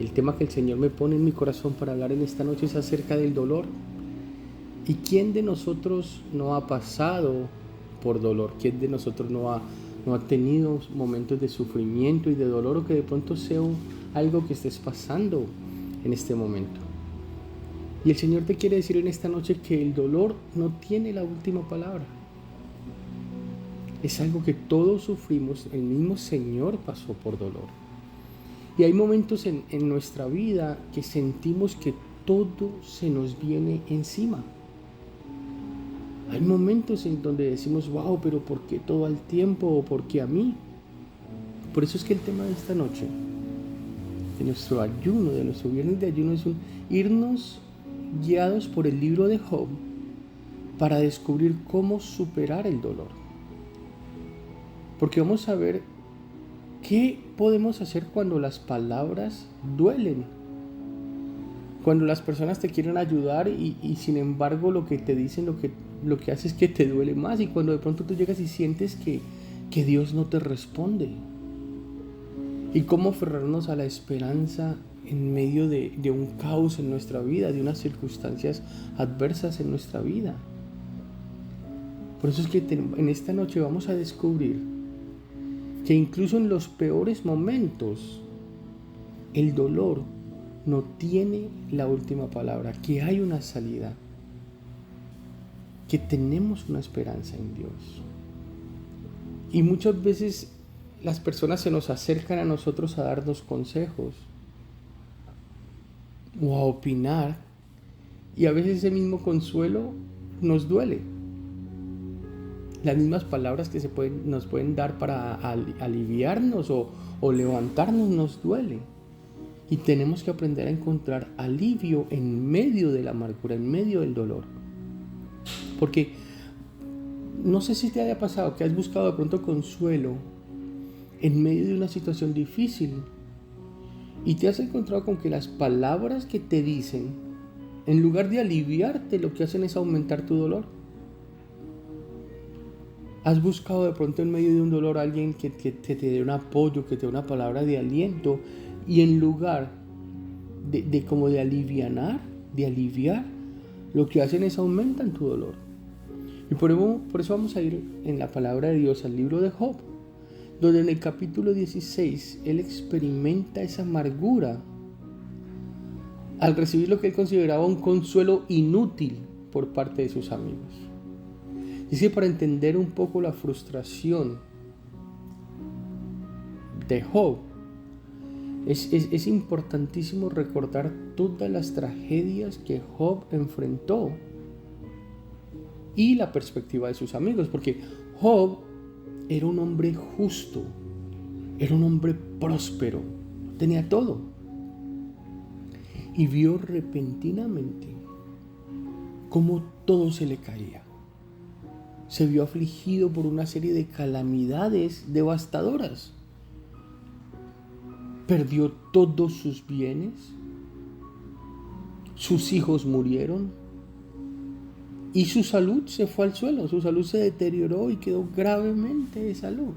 El tema que el Señor me pone en mi corazón para hablar en esta noche es acerca del dolor. ¿Y quién de nosotros no ha pasado por dolor? ¿Quién de nosotros no ha tenido momentos de sufrimiento y de dolor, o que de pronto sea algo que estés pasando en este momento? Y el Señor te quiere decir en esta noche que el dolor no tiene la última palabra. Es algo que todos sufrimos, el mismo Señor pasó por dolor. Y hay momentos en nuestra vida que sentimos que todo se nos viene encima. Hay momentos en donde decimos, wow, pero ¿por qué todo al tiempo? ¿O por qué a mí? Por eso es que el tema de esta noche, de nuestro ayuno, de nuestro viernes de ayuno, es irnos guiados por el libro de Job para descubrir cómo superar el dolor. Porque vamos a ver qué podemos hacer cuando las palabras duelen. Cuando las personas te quieren ayudar y sin embargo lo que te dicen, lo que hace es que te duele más. Y cuando de pronto tú llegas y sientes que Dios no te responde. Y cómo aferrarnos a la esperanza en medio de un caos en nuestra vida, de unas circunstancias adversas en nuestra vida. Por eso es que en esta noche vamos a descubrir que incluso en los peores momentos, el dolor no tiene la última palabra, que hay una salida, que tenemos una esperanza en Dios. Y muchas veces las personas se nos acercan a nosotros a darnos consejos o a opinar, y a veces ese mismo consuelo nos duele. Las mismas palabras que nos pueden dar para aliviarnos o levantarnos nos duele. Y tenemos que aprender a encontrar alivio en medio de la amargura, en medio del dolor. Porque no sé si te haya pasado que has buscado de pronto consuelo en medio de una situación difícil y te has encontrado con que las palabras que te dicen, en lugar de aliviarte, lo que hacen es aumentar tu dolor. Has buscado de pronto en medio de un dolor a alguien que te dé un apoyo, que te dé una palabra de aliento, y en lugar de como de aliviar, lo que hacen es aumentan tu dolor. Y por eso vamos a ir en la palabra de Dios al libro de Job, donde en el capítulo 16 él experimenta esa amargura al recibir lo que él consideraba un consuelo inútil por parte de sus amigos. Dice, para entender un poco la frustración de Job, es importantísimo recordar todas las tragedias que Job enfrentó y la perspectiva de sus amigos, porque Job era un hombre justo, era un hombre próspero, tenía todo, y vio repentinamente cómo todo se le caía. Se vio afligido por una serie de calamidades devastadoras. Perdió todos sus bienes, sus hijos murieron y su salud se fue al suelo, su salud se deterioró y quedó gravemente de salud.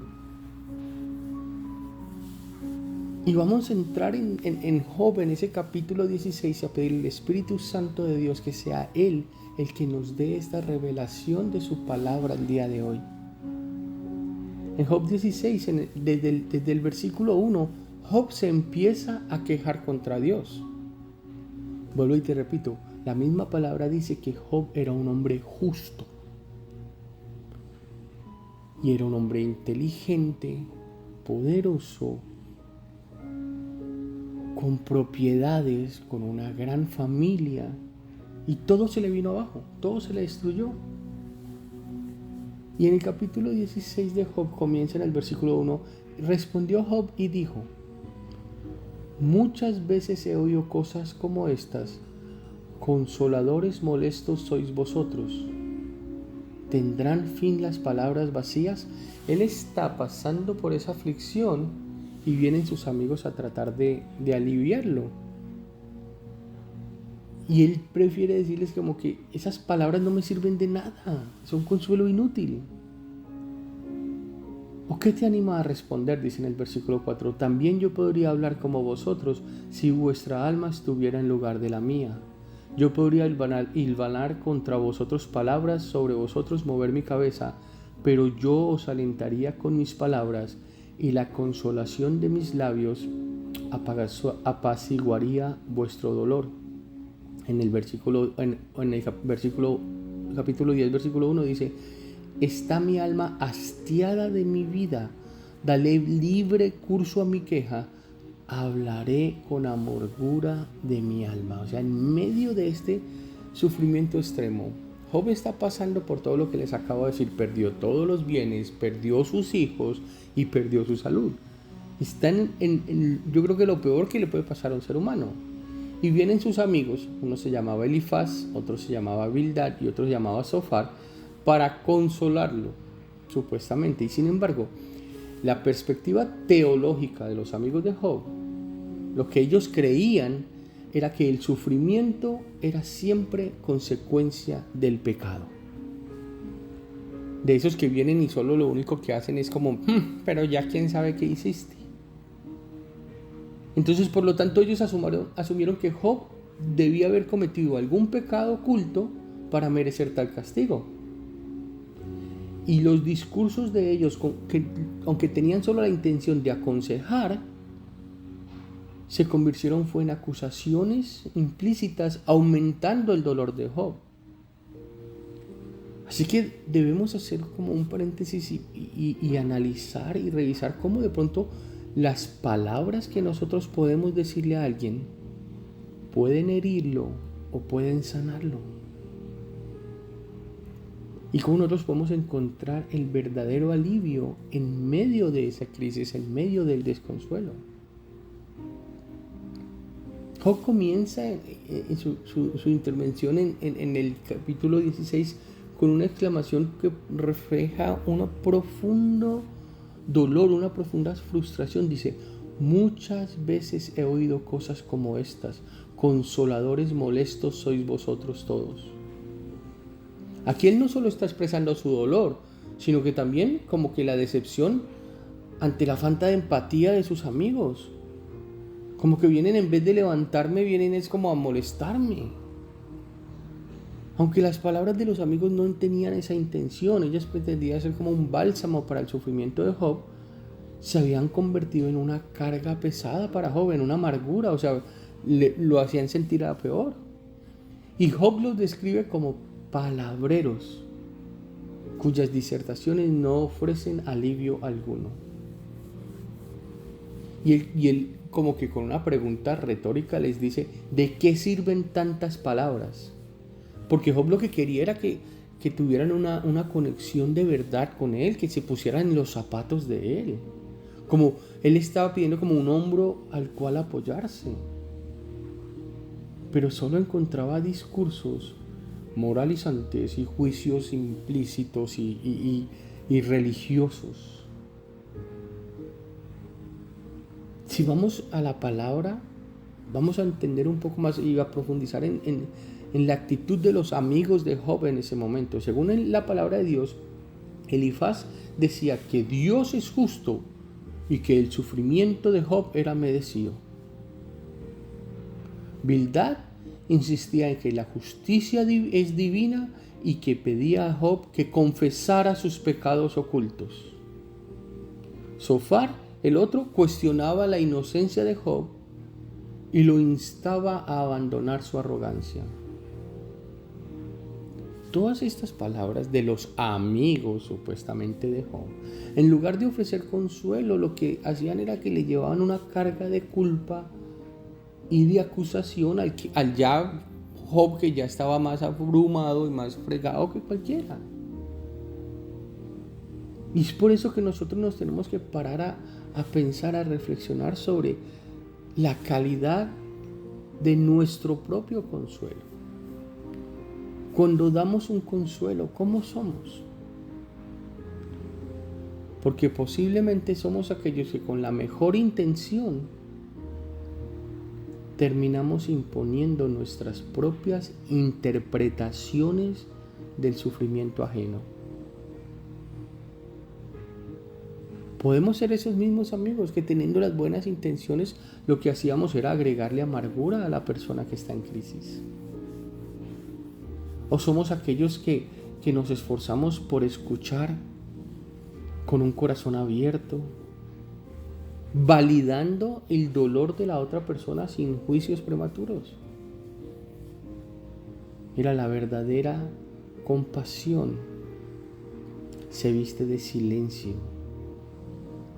Y vamos a entrar en Job, en ese capítulo 16, a pedir al Espíritu Santo de Dios que sea Él el que nos dé esta revelación de su palabra el día de hoy. En Job 16, desde el versículo 1, Job se empieza a quejar contra Dios. Vuelvo y te repito, la misma palabra dice que Job era un hombre justo. Y era un hombre inteligente, poderoso, con propiedades, con una gran familia. Y todo se le vino abajo, todo se le destruyó. Y en el capítulo 16 de Job comienza en el versículo 1, respondió Job y dijo, muchas veces he oído cosas como estas, consoladores molestos sois vosotros. ¿Tendrán fin las palabras vacías? Él está pasando por esa aflicción y vienen sus amigos a tratar de aliviarlo. Y él prefiere decirles como que esas palabras no me sirven de nada, son consuelo inútil. ¿O qué te anima a responder? Dice en el versículo 4. También yo podría hablar como vosotros si vuestra alma estuviera en lugar de la mía. Yo podría hilvanar contra vosotros palabras, sobre vosotros mover mi cabeza, pero yo os alentaría con mis palabras y la consolación de mis labios apaciguaría vuestro dolor. En el capítulo 10, versículo 1 dice: está mi alma hastiada de mi vida, dale libre curso a mi queja, hablaré con amargura de mi alma. O sea, en medio de este sufrimiento extremo, Job está pasando por todo lo que les acabo de decir. Perdió todos los bienes, perdió sus hijos y perdió su salud. Está yo creo que lo peor que le puede pasar a un ser humano. Y vienen sus amigos, uno se llamaba Elifaz, otro se llamaba Bildad y otro se llamaba Zofar, para consolarlo, supuestamente. Y sin embargo, la perspectiva teológica de los amigos de Job, lo que ellos creían era que el sufrimiento era siempre consecuencia del pecado. De esos que vienen y solo lo único que hacen es como, pero ya quién sabe qué hiciste. Entonces, por lo tanto, ellos asumieron que Job debía haber cometido algún pecado oculto para merecer tal castigo. Y los discursos de ellos, aunque tenían solo la intención de aconsejar, se convirtieron en acusaciones implícitas, aumentando el dolor de Job. Así que debemos hacer como un paréntesis y analizar y revisar cómo de pronto las palabras que nosotros podemos decirle a alguien pueden herirlo o pueden sanarlo. Y cómo nosotros podemos encontrar el verdadero alivio en medio de esa crisis, en medio del desconsuelo. Job comienza en su intervención en el capítulo 16 con una exclamación que refleja un profundo dolor, una profunda frustración. Dice: muchas veces he oído cosas como estas, consoladores molestos sois vosotros todos. Aquí él no solo está expresando su dolor, sino que también como que la decepción ante la falta de empatía de sus amigos. Como que vienen, en vez de levantarme, vienen es como a molestarme. Aunque las palabras de los amigos no tenían esa intención, ellas pretendían ser como un bálsamo para el sufrimiento de Job, se habían convertido en una carga pesada para Job, en una amargura, o sea, lo hacían sentir a peor. Y Job los describe como palabreros, cuyas disertaciones no ofrecen alivio alguno. Y él como que con una pregunta retórica les dice: ¿de qué sirven tantas palabras? Porque Job lo que quería era que tuvieran una conexión de verdad con él, que se pusieran en los zapatos de él. Como él estaba pidiendo como un hombro al cual apoyarse. Pero solo encontraba discursos moralizantes y juicios implícitos y religiosos. Si vamos a la palabra, vamos a entender un poco más y a profundizar en la actitud de los amigos de Job en ese momento. Según la palabra de Dios, Elifaz decía que Dios es justo y que el sufrimiento de Job era merecido. Bildad insistía en que la justicia es divina y que pedía a Job que confesara sus pecados ocultos. Zofar, el otro, cuestionaba la inocencia de Job y lo instaba a abandonar su arrogancia. Todas estas palabras de los amigos supuestamente de Job, en lugar de ofrecer consuelo, lo que hacían era que le llevaban una carga de culpa y de acusación al ya Job, que ya estaba más abrumado y más fregado que cualquiera. Y es por eso que nosotros nos tenemos que parar a pensar, a reflexionar sobre la calidad de nuestro propio consuelo. Cuando damos un consuelo, ¿cómo somos? Porque posiblemente somos aquellos que con la mejor intención terminamos imponiendo nuestras propias interpretaciones del sufrimiento ajeno. Podemos ser esos mismos amigos que teniendo las buenas intenciones lo que hacíamos era agregarle amargura a la persona que está en crisis. O somos aquellos que nos esforzamos por escuchar con un corazón abierto, validando el dolor de la otra persona sin juicios prematuros. Mira, la verdadera compasión se viste de silencio,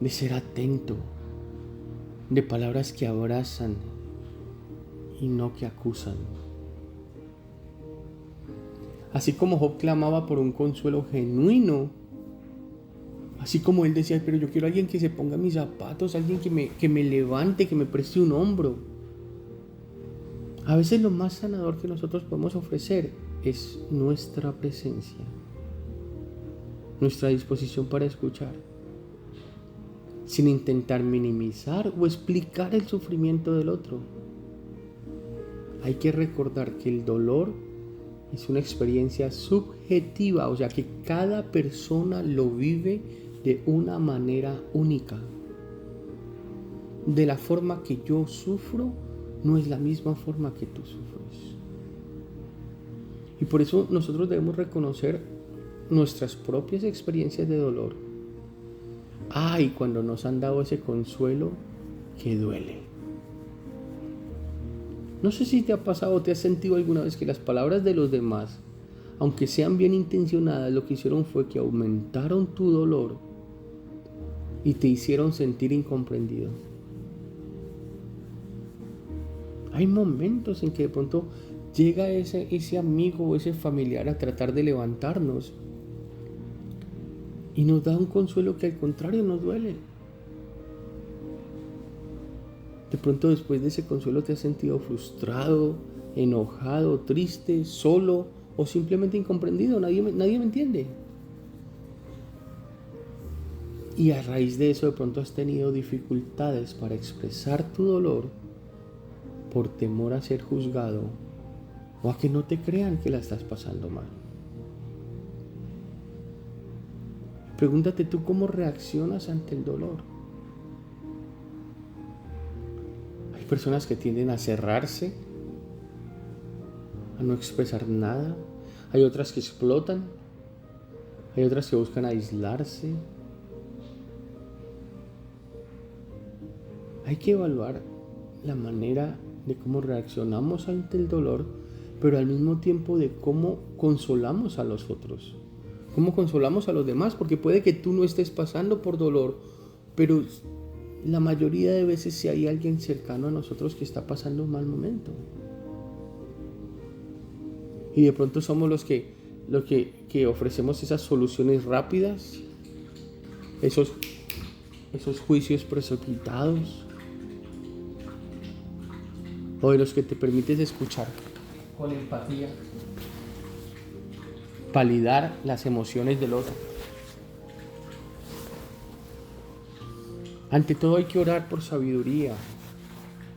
de ser atento, de palabras que abrazan y no que acusan. Así como Job clamaba por un consuelo genuino, así como él decía, pero yo quiero a alguien que se ponga mis zapatos, alguien que me levante, que me preste un hombro. A veces lo más sanador que nosotros podemos ofrecer es nuestra presencia, nuestra disposición para escuchar, sin intentar minimizar o explicar el sufrimiento del otro. Hay que recordar que el dolor es una experiencia subjetiva, o sea que cada persona lo vive de una manera única. De la forma que yo sufro, no es la misma forma que tú sufres. Y por eso nosotros debemos reconocer nuestras propias experiencias de dolor. Y cuando nos han dado ese consuelo que duele. No sé si te ha pasado o te has sentido alguna vez que las palabras de los demás, aunque sean bien intencionadas, lo que hicieron fue que aumentaron tu dolor y te hicieron sentir incomprendido. Hay momentos en que de pronto llega ese amigo o ese familiar a tratar de levantarnos y nos da un consuelo que al contrario nos duele. De pronto después de ese consuelo te has sentido frustrado, enojado, triste, solo o simplemente incomprendido. Nadie me entiende. Y a raíz de eso de pronto has tenido dificultades para expresar tu dolor por temor a ser juzgado o a que no te crean que la estás pasando mal. Pregúntate tú cómo reaccionas ante el dolor. Hay personas que tienden a cerrarse, a no expresar nada. Hay otras que explotan. Hay otras que buscan aislarse. Hay que evaluar la manera de cómo reaccionamos ante el dolor, pero al mismo tiempo de cómo consolamos a los otros, cómo consolamos a los demás, porque puede que tú no estés pasando por dolor, pero la mayoría de veces si hay alguien cercano a nosotros que está pasando un mal momento. Y de pronto somos los que ofrecemos esas soluciones rápidas, esos juicios precipitados, o de los que te permites escuchar con empatía, validar las emociones del otro. Ante todo hay que orar por sabiduría,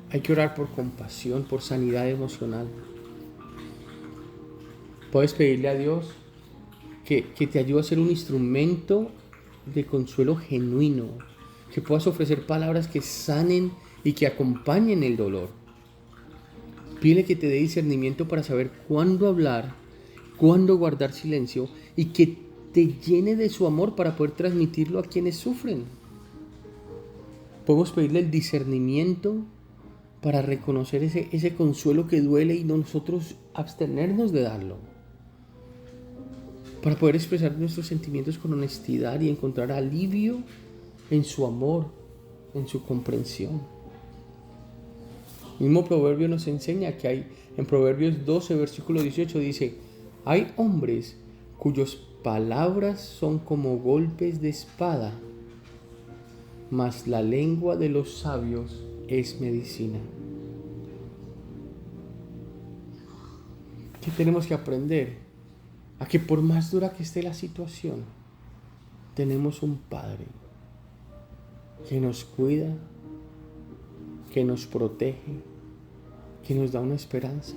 hay que orar por compasión, por sanidad emocional. Puedes pedirle a Dios que te ayude a ser un instrumento de consuelo genuino, que puedas ofrecer palabras que sanen y que acompañen el dolor. Pídele que te dé discernimiento para saber cuándo hablar, cuándo guardar silencio y que te llene de su amor para poder transmitirlo a quienes sufren. Podemos pedirle el discernimiento para reconocer ese consuelo que duele y nosotros abstenernos de darlo. Para poder expresar nuestros sentimientos con honestidad y encontrar alivio en su amor, en su comprensión. El mismo Proverbio nos enseña que hay, en Proverbios 12, versículo 18, dice: hay hombres cuyas palabras son como golpes de espada, mas la lengua de los sabios es medicina. ¿Qué tenemos que aprender? A que por más dura que esté la situación, tenemos un Padre que nos cuida, que nos protege, que nos da una esperanza.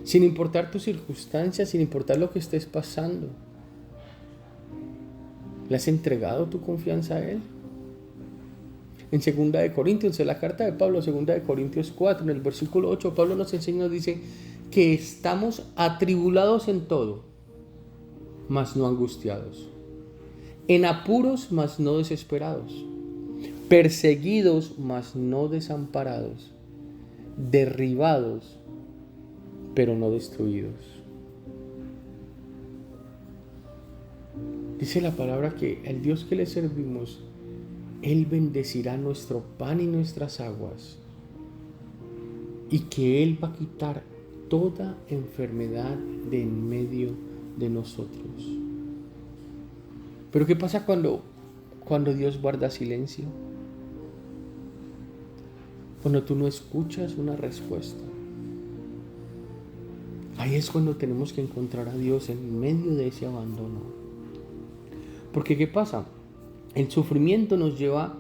Sin importar tus circunstancias, sin importar lo que estés pasando, ¿le has entregado tu confianza a Él? En 2 en la carta de Pablo, 2 Corintios 4, en el versículo 8, Pablo nos enseña, nos dice que estamos atribulados en todo, mas no angustiados, en apuros, mas no desesperados, perseguidos, mas no desamparados, derribados, pero no destruidos. Dice la palabra que el Dios que le servimos, Él bendecirá nuestro pan y nuestras aguas, y que Él va a quitar toda enfermedad de en medio de nosotros. Pero ¿qué pasa cuando Dios guarda silencio? Cuando tú no escuchas una respuesta. Ahí es cuando tenemos que encontrar a Dios en medio de ese abandono. Porque ¿qué pasa? El sufrimiento nos lleva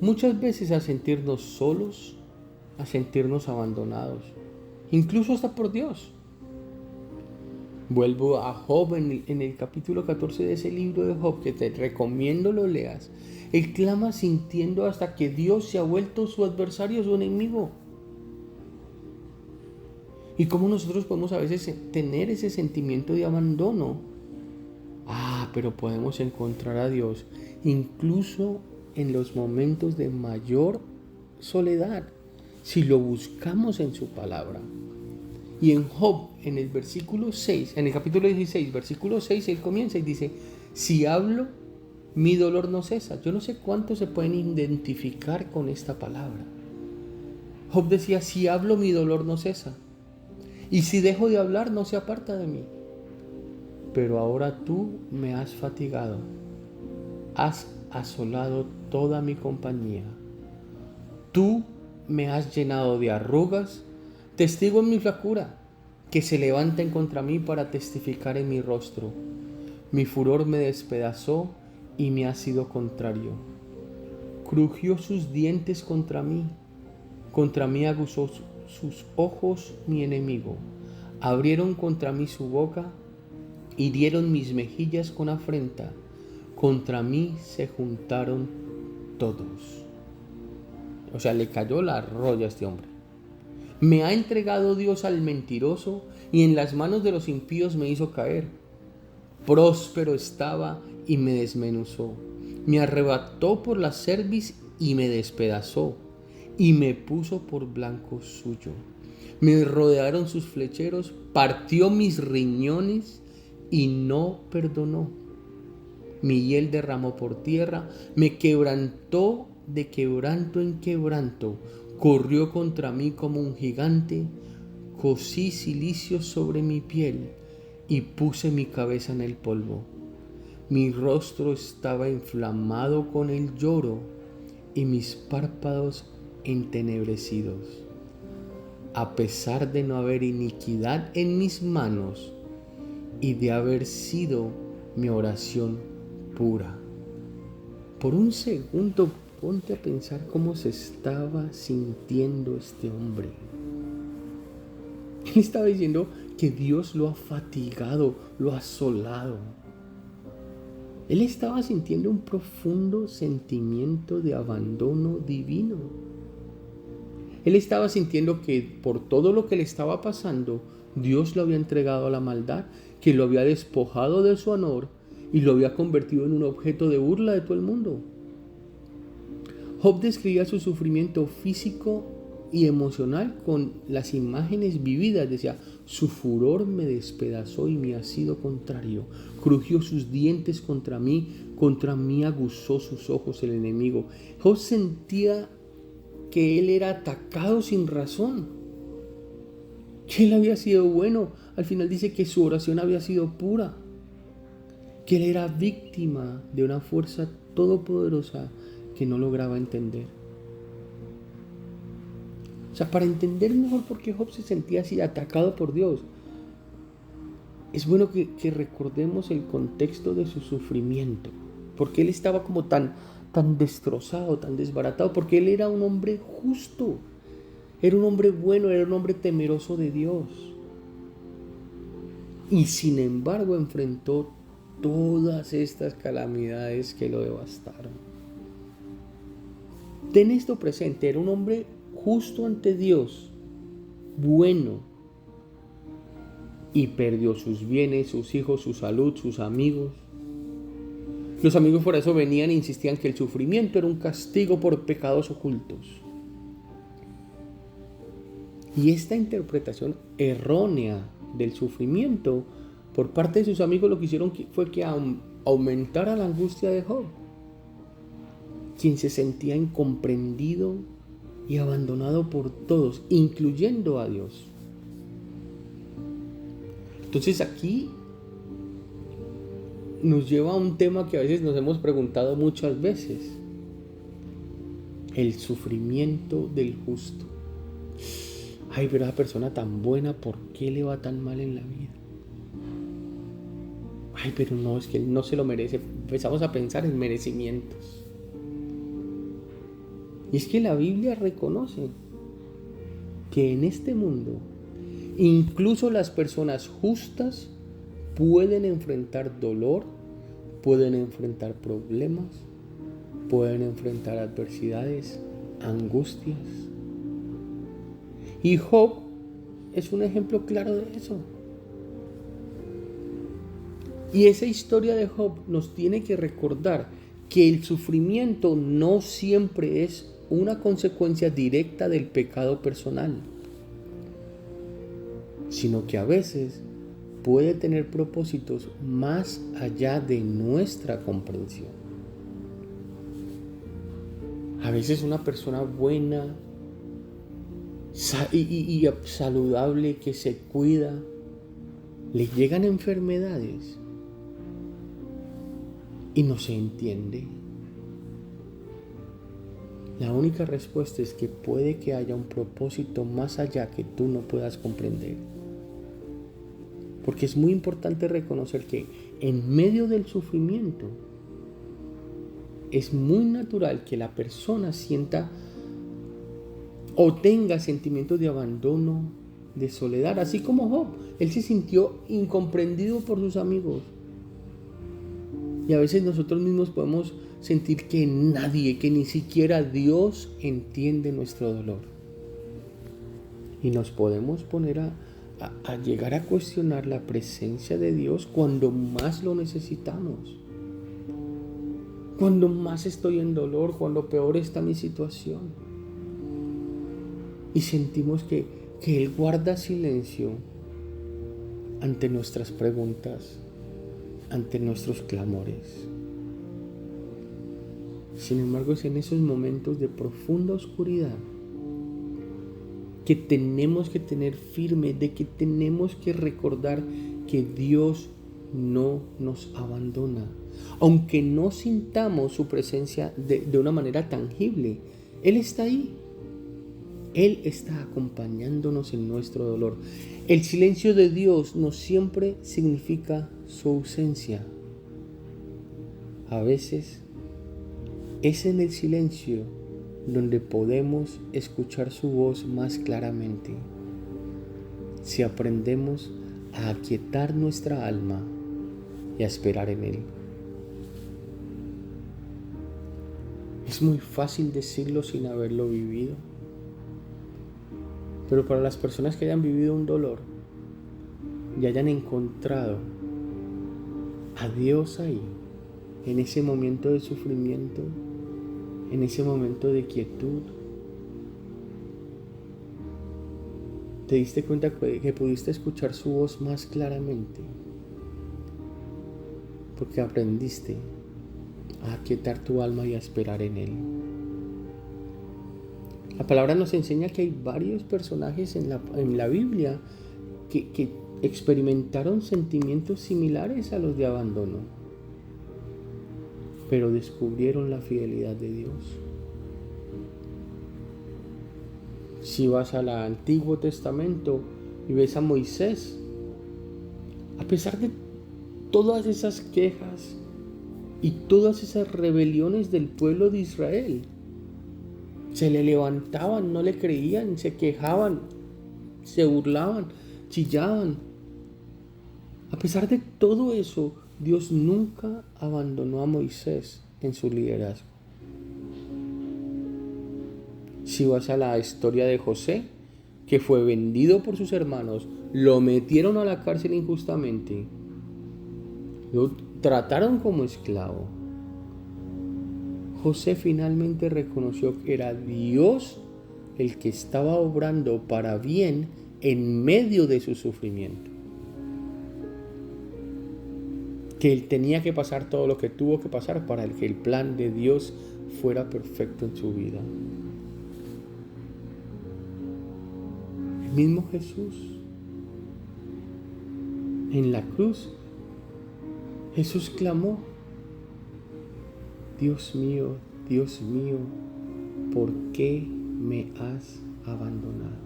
muchas veces a sentirnos solos, a sentirnos abandonados, incluso hasta por Dios. Vuelvo a Job en el capítulo 14 de ese libro de Job, que te recomiendo lo leas. Él clama sintiendo hasta que Dios se ha vuelto su adversario, su enemigo. Y cómo nosotros podemos a veces tener ese sentimiento de abandono. Pero podemos encontrar a Dios incluso en los momentos de mayor soledad, si lo buscamos en su palabra. Y en Job, en el versículo 6, en el capítulo 16, versículo 6, él comienza y dice: si hablo, mi dolor no cesa. Yo no sé cuántos se pueden identificar con esta palabra. Job decía: si hablo, mi dolor no cesa, y si dejo de hablar, no se aparta de mí. Pero ahora tú me has fatigado, has asolado toda mi compañía. Tú me has llenado de arrugas, testigo en mi flacura, que se levanten contra mí para testificar en mi rostro. Mi furor me despedazó y me ha sido contrario. Crujió sus dientes contra mí aguzó sus ojos mi enemigo. Abrieron contra mí su boca, hirieron mis mejillas con afrenta, contra mí se juntaron todos. O sea, le cayó la roya a este hombre. Me ha entregado Dios al mentiroso, y en las manos de los impíos me hizo caer. Próspero estaba y me desmenuzó. Me arrebató por la cerviz y me despedazó, y me puso por blanco suyo. Me rodearon sus flecheros, partió mis riñones y no perdonó. Mi hiel derramó por tierra, me quebrantó de quebranto en quebranto, corrió contra mí como un gigante, cosí cilicio sobre mi piel y puse mi cabeza en el polvo. Mi rostro estaba inflamado con el lloro y mis párpados entenebrecidos. A pesar de no haber iniquidad en mis manos y de haber sido mi oración pura. Por un segundo ponte a pensar cómo se estaba sintiendo este hombre. Él estaba diciendo que Dios lo ha fatigado, lo ha asolado. Él estaba sintiendo un profundo sentimiento de abandono divino. Él estaba sintiendo que por todo lo que le estaba pasando, Dios lo había entregado a la maldad, que lo había despojado de su honor y lo había convertido en un objeto de burla de todo el mundo. Job describía su sufrimiento físico y emocional con las imágenes vividas. Decía: su furor me despedazó y me ha sido contrario. Crujió sus dientes contra mí aguzó sus ojos el enemigo. Job sentía que él era atacado sin razón, que él había sido bueno. Al final dice que su oración había sido pura, que él era víctima de una fuerza todopoderosa que no lograba entender. O sea, para entender mejor por qué Job se sentía así atacado por Dios, es bueno que recordemos el contexto de su sufrimiento, porque él estaba como tan destrozado, tan desbaratado, porque él era un hombre justo, era un hombre bueno, era un hombre temeroso de Dios. Y sin embargo enfrentó todas estas calamidades que lo devastaron. Ten esto presente, era un hombre justo ante Dios, bueno, y perdió sus bienes, sus hijos, su salud, sus amigos. Los amigos por eso venían e insistían que el sufrimiento era un castigo por pecados ocultos. Y esta interpretación errónea del sufrimiento por parte de sus amigos lo que hicieron fue que aumentara la angustia de Job, quien se sentía incomprendido y abandonado por todos, incluyendo a Dios. Entonces aquí nos lleva a un tema que a veces nos hemos preguntado muchas veces: el sufrimiento del justo. Ay, pero esa persona tan buena, ¿por qué le va tan mal en la vida? Ay, pero no, es que él no se lo merece. Empezamos a pensar en merecimientos. Y es que la Biblia reconoce que en este mundo, incluso las personas justas pueden enfrentar dolor, pueden enfrentar problemas, pueden enfrentar adversidades, angustias. Y Job es un ejemplo claro de eso. Y esa historia de Job nos tiene que recordar que el sufrimiento no siempre es una consecuencia directa del pecado personal, sino que a veces puede tener propósitos más allá de nuestra comprensión. A veces una persona buena y saludable, que se cuida, le llegan enfermedades y no se entiende. La única respuesta es que puede que haya un propósito más allá que tú no puedas comprender. Porque es muy importante reconocer que en medio del sufrimiento es muy natural que la persona sienta o tenga sentimientos de abandono, de soledad, así como Job. Él se sintió incomprendido por sus amigos. Y a veces nosotros mismos podemos sentir que nadie, que ni siquiera Dios entiende nuestro dolor. Y nos podemos poner a llegar a cuestionar la presencia de Dios cuando más lo necesitamos. Cuando más estoy en dolor, cuando peor está mi situación. Y sentimos que Él guarda silencio ante nuestras preguntas, ante nuestros clamores. Sin embargo, es en esos momentos de profunda oscuridad que tenemos que tener firme, de que tenemos que recordar que Dios no nos abandona. Aunque no sintamos su presencia de una manera tangible, Él está ahí. Él está acompañándonos en nuestro dolor. El silencio de Dios no siempre significa su ausencia. A veces es en el silencio donde podemos escuchar su voz más claramente, si aprendemos a aquietar nuestra alma y a esperar en Él. Es muy fácil decirlo sin haberlo vivido, pero para las personas que hayan vivido un dolor y hayan encontrado a Dios ahí, en ese momento de sufrimiento, en ese momento de quietud, te diste cuenta que pudiste escuchar su voz más claramente, porque aprendiste a aquietar tu alma y a esperar en Él. La palabra nos enseña que hay varios personajes en la Biblia que experimentaron sentimientos similares a los de abandono, pero descubrieron la fidelidad de Dios. Si vas al Antiguo Testamento y ves a Moisés, a pesar de todas esas quejas y todas esas rebeliones del pueblo de Israel, se le levantaban, no le creían, se quejaban, se burlaban, chillaban. A pesar de todo eso, Dios nunca abandonó a Moisés en su liderazgo. Si vas a la historia de José, que fue vendido por sus hermanos, lo metieron a la cárcel injustamente, lo trataron como esclavo. José finalmente reconoció que era Dios el que estaba obrando para bien en medio de su sufrimiento. Que él tenía que pasar todo lo que tuvo que pasar para que el plan de Dios fuera perfecto en su vida. El mismo Jesús, en la cruz, Jesús clamó: Dios mío, ¿por qué me has abandonado?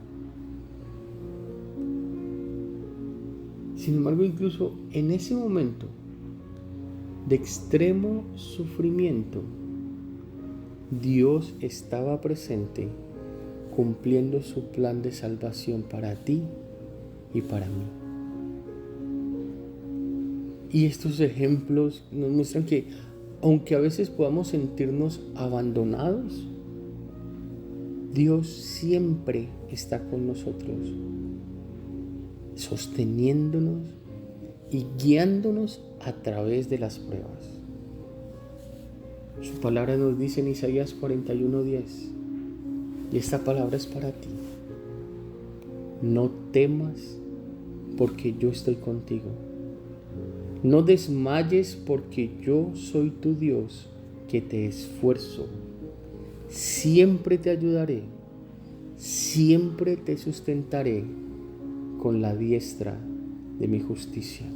Sin embargo, incluso en ese momento de extremo sufrimiento, Dios estaba presente, cumpliendo su plan de salvación para ti y para mí. Y estos ejemplos nos muestran que, aunque a veces podamos sentirnos abandonados, Dios siempre está con nosotros, sosteniéndonos y guiándonos a través de las pruebas. Su palabra nos dice en Isaías 41:10, y esta palabra es para ti: no temas, porque yo estoy contigo. No desmayes, porque yo soy tu Dios, que te esfuerzo. Siempre te ayudaré, siempre te sustentaré con la diestra de mi justicia.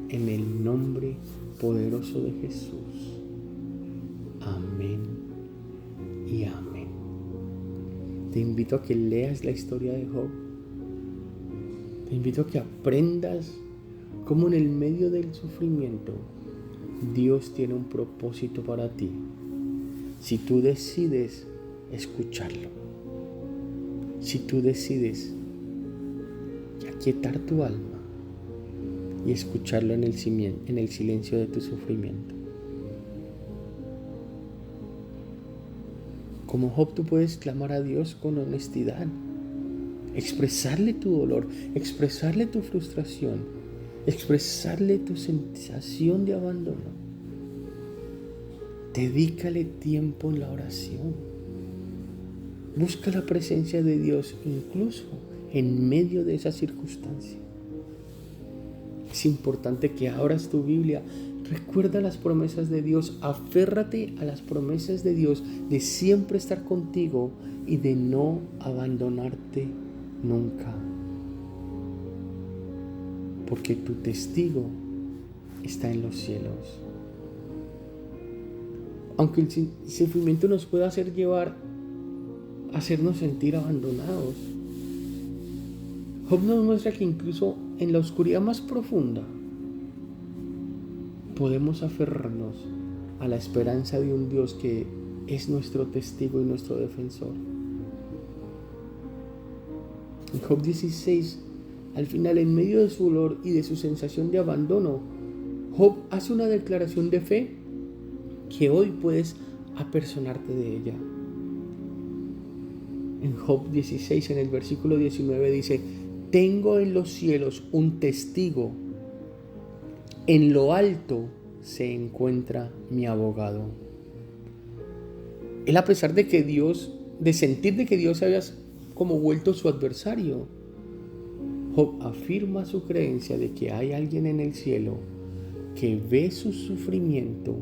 En el nombre poderoso de Jesús. Amén y amén. Te invito a que leas la historia de Job. Te invito a que aprendas cómo en el medio del sufrimiento Dios tiene un propósito para ti, si tú decides escucharlo, si tú decides aquietar tu alma y escucharlo en el silencio de tu sufrimiento. Como Job, tú puedes clamar a Dios con honestidad, expresarle tu dolor, expresarle tu frustración, expresarle tu sensación de abandono. Dedícale tiempo en la oración. Busca la presencia de Dios incluso en medio de esa circunstancia. Es importante que abras tu Biblia. Recuerda las promesas de Dios. Aférrate a las promesas de Dios de siempre estar contigo y de no abandonarte nunca. Porque tu testigo está en los cielos. Aunque el sufrimiento nos pueda hacernos sentir abandonados, Job nos muestra que incluso en la oscuridad más profunda podemos aferrarnos a la esperanza de un Dios que es nuestro testigo y nuestro defensor. En Job 16, al final, en medio de su dolor y de su sensación de abandono, Job hace una declaración de fe que hoy puedes apersonarte de ella. En Job 16, en el versículo 19 dice: tengo en los cielos un testigo, en lo alto se encuentra mi abogado. Él, a pesar de sentir de que Dios se había como vuelto su adversario, Job afirma su creencia de que hay alguien en el cielo que ve su sufrimiento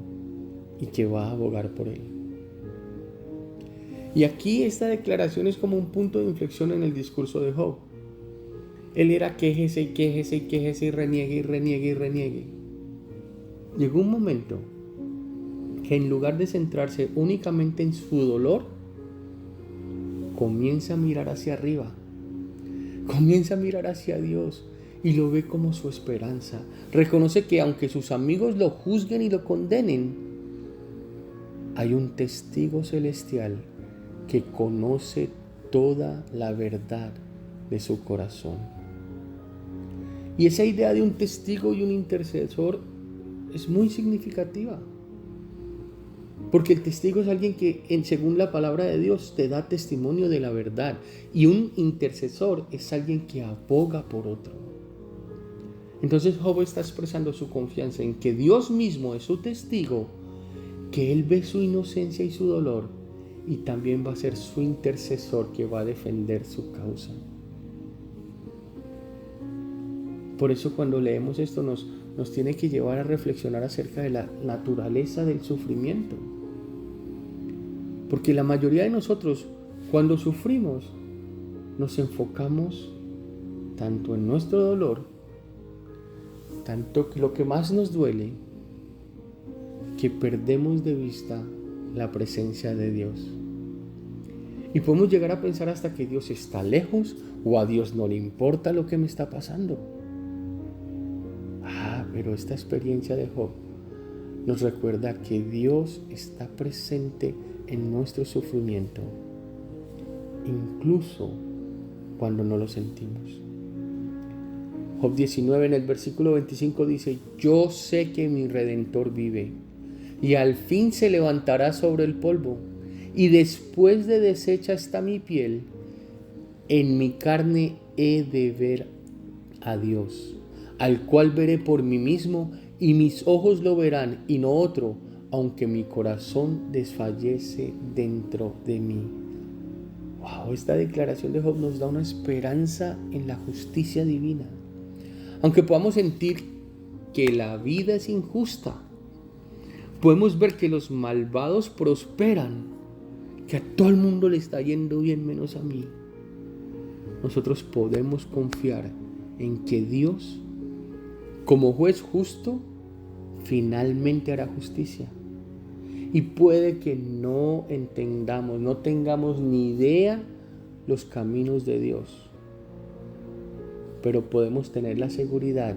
y que va a abogar por él. Y aquí esta declaración es como un punto de inflexión en el discurso de Job. Él era quéjese y quéjese y quéjese y reniegue y reniegue y reniegue. Llegó un momento que, en lugar de centrarse únicamente en su dolor, comienza a mirar hacia arriba, comienza a mirar hacia Dios y lo ve como su esperanza. Reconoce que aunque sus amigos lo juzguen y lo condenen, hay un testigo celestial que conoce toda la verdad de su corazón. Y esa idea de un testigo y un intercesor es muy significativa. Porque el testigo es alguien que, según la palabra de Dios, te da testimonio de la verdad. Y un intercesor es alguien que aboga por otro. Entonces Job está expresando su confianza en que Dios mismo es su testigo, que Él ve su inocencia y su dolor, y también va a ser su intercesor que va a defender su causa. Por eso cuando leemos esto nos tiene que llevar a reflexionar acerca de la naturaleza del sufrimiento. Porque la mayoría de nosotros, cuando sufrimos, nos enfocamos tanto en nuestro dolor, tanto que lo que más nos duele, que perdemos de vista la presencia de Dios. Y podemos llegar a pensar hasta que Dios está lejos o a Dios no le importa lo que me está pasando. Pero esta experiencia de Job nos recuerda que Dios está presente en nuestro sufrimiento, incluso cuando no lo sentimos. Job 19 en el versículo 25 dice: yo sé que mi Redentor vive y al fin se levantará sobre el polvo, y después de deshecha está mi piel, en mi carne he de ver a Dios, al cual veré por mí mismo, y mis ojos lo verán y no otro, aunque mi corazón desfallece dentro de mí. Wow, esta declaración de Job nos da una esperanza en la justicia divina. Aunque podamos sentir que la vida es injusta, podemos ver que los malvados prosperan, que a todo el mundo le está yendo bien menos a mí. Nosotros podemos confiar en que Dios, como juez justo, finalmente hará justicia. Y puede que no entendamos, no tengamos ni idea los caminos de Dios, pero podemos tener la seguridad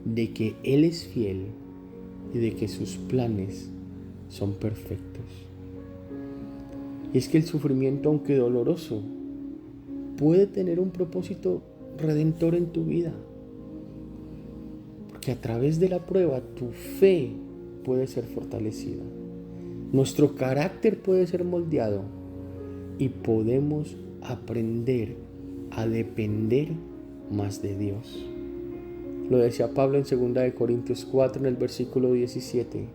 de que Él es fiel y de que sus planes son perfectos. Y es que el sufrimiento, aunque doloroso, puede tener un propósito redentor en tu vida. Porque a través de la prueba tu fe puede ser fortalecida. Nuestro carácter puede ser moldeado y podemos aprender a depender más de Dios. Lo decía Pablo en 2 Corintios 4 en el versículo 17.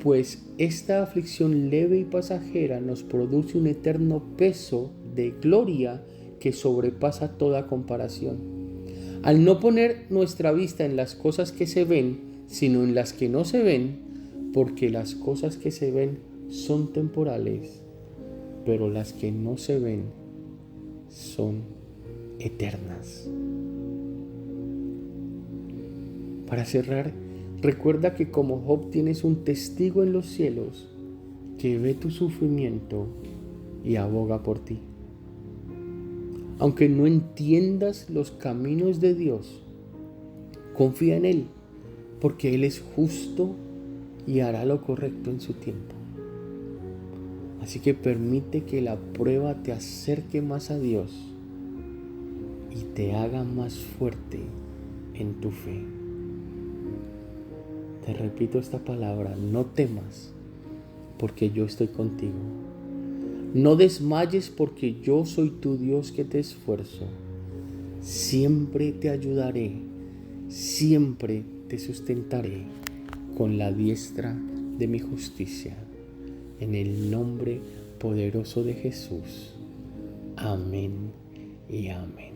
Pues esta aflicción leve y pasajera nos produce un eterno peso de gloria que sobrepasa toda comparación. Al no poner nuestra vista en las cosas que se ven, sino en las que no se ven, porque las cosas que se ven son temporales, pero las que no se ven son eternas. Para cerrar, recuerda que como Job tienes un testigo en los cielos que ve tu sufrimiento y aboga por ti. Aunque no entiendas los caminos de Dios, confía en Él, porque Él es justo y hará lo correcto en su tiempo. Así que permite que la prueba te acerque más a Dios y te haga más fuerte en tu fe. Te repito esta palabra: no temas, porque yo estoy contigo. No desmayes, porque yo soy tu Dios que te esfuerzo. Siempre te ayudaré, siempre te sustentaré con la diestra de mi justicia. En el nombre poderoso de Jesús. Amén y amén.